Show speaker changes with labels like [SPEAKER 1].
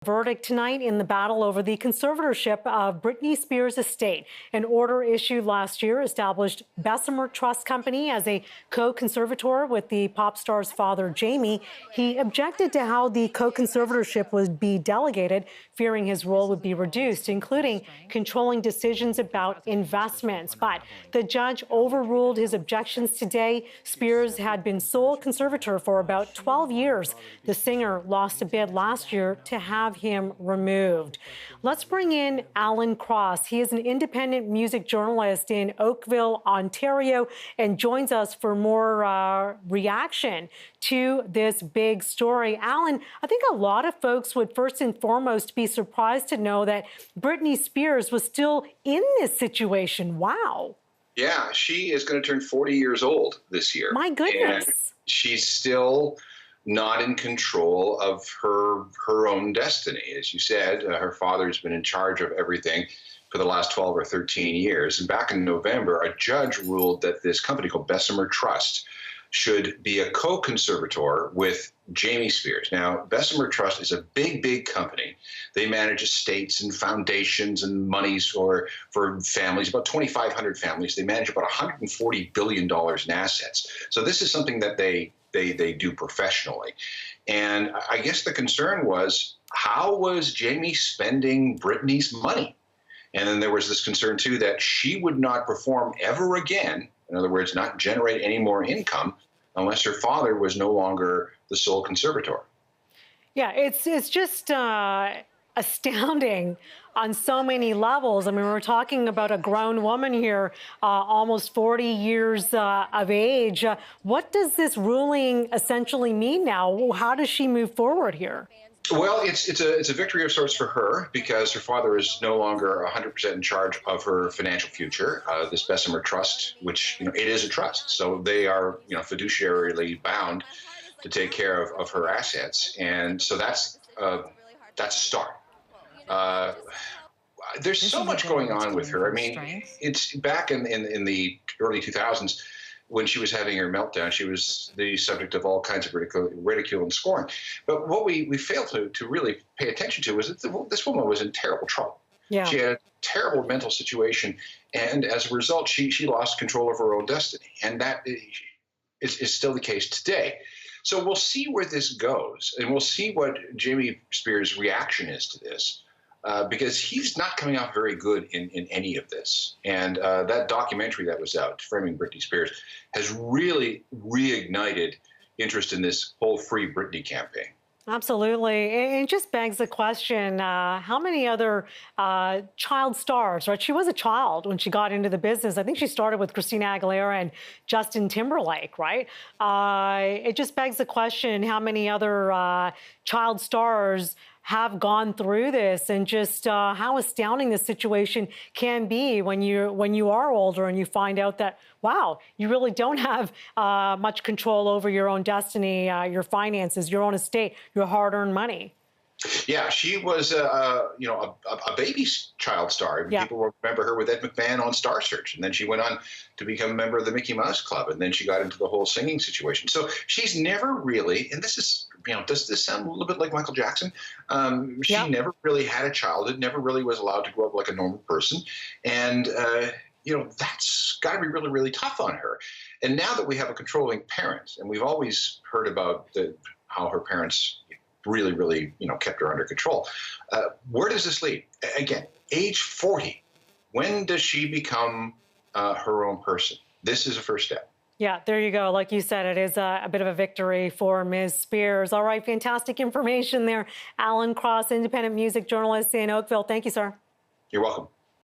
[SPEAKER 1] Verdict tonight in the battle over the conservatorship of Britney Spears' estate. An order issued last year established Bessemer Trust Company as a co-conservator with the pop star's father, Jamie. He objected to how the co-conservatorship would be delegated, fearing his role would be reduced, including controlling decisions about investments. But the judge overruled his objections today. Spears had been sole conservator for about 12 years. The singer lost a bid last year to have him removed. Let's bring in Alan Cross. He is an independent music journalist in Oakville, Ontario, and joins us for more reaction to this big story. Alan, I think a lot of folks would first and foremost be surprised to know that Britney Spears was still in this situation. Wow.
[SPEAKER 2] Yeah, she is going to turn 40 years old this year.
[SPEAKER 1] My goodness.
[SPEAKER 2] And she's still not in control of her own destiny. As you said, her father's been in charge of everything for the last 12 or 13 years. And back in November, a judge ruled that this company called Bessemer Trust should be a co-conservator with Jamie Spears. Now, Bessemer Trust is a big, big company. They manage estates and foundations and monies for families, about 2,500 families. They manage about $140 billion in assets. So this is something that they do professionally. And I guess the concern was, how was Jamie spending Britney's money? And then there was this concern, too, that she would not perform ever again. In other words, not generate any more income unless her father was no longer the sole conservator.
[SPEAKER 1] Yeah, it's just astounding on so many levels. I mean, we're talking about a grown woman here, almost 40 years of age. What does this ruling essentially mean now? How does she move forward here?
[SPEAKER 2] Well, it's a victory of sorts for her, because her father is no longer 100% in charge of her financial future. This Bessemer Trust, which, it is a trust, so they are, fiduciarily bound to take care of her assets, and so that's a start. There's so much going on with her. I mean, it's back in the early 2000s. When she was having her meltdown, she was the subject of all kinds of ridicule and scorn. But what we failed to really pay attention to was that this woman was in terrible trouble.
[SPEAKER 1] Yeah.
[SPEAKER 2] She had a terrible mental situation, and as a result, she lost control of her own destiny. And that is still the case today. So we'll see where this goes, and we'll see what Jamie Spears' reaction is to this. Because he's not coming out very good in any of this. And that documentary that was out, Framing Britney Spears, has really reignited interest in this whole Free Britney campaign.
[SPEAKER 1] Absolutely. It just begs the question, how many other child stars, right? She was a child when she got into the business. I think she started with Christina Aguilera and Justin Timberlake, right? It just begs the question, how many other child stars have gone through this, and just how astounding this situation can be when you are older and you find out that, wow, you really don't have much control over your own destiny, your finances, your own estate, your hard-earned money.
[SPEAKER 2] Yeah, she was a baby child star.
[SPEAKER 1] Yeah.
[SPEAKER 2] People remember her with Ed McMahon on Star Search, and then she went on to become a member of the Mickey Mouse Club, and then she got into the whole singing situation. So she's never really, and this is, does this sound a little bit like Michael Jackson? She never really had a childhood, never really was allowed to grow up like a normal person, and that's got to be really, really tough on her. And now that we have a controlling parent, and we've always heard about how her parents really, really, kept her under control. Where does this lead? Again, age 40. When does she become her own person? This is a first step.
[SPEAKER 1] Yeah, there you go. Like you said, it is a bit of a victory for Ms. Spears. All right, fantastic information there. Alan Cross, independent music journalist in Oakville. Thank you, sir.
[SPEAKER 2] You're welcome.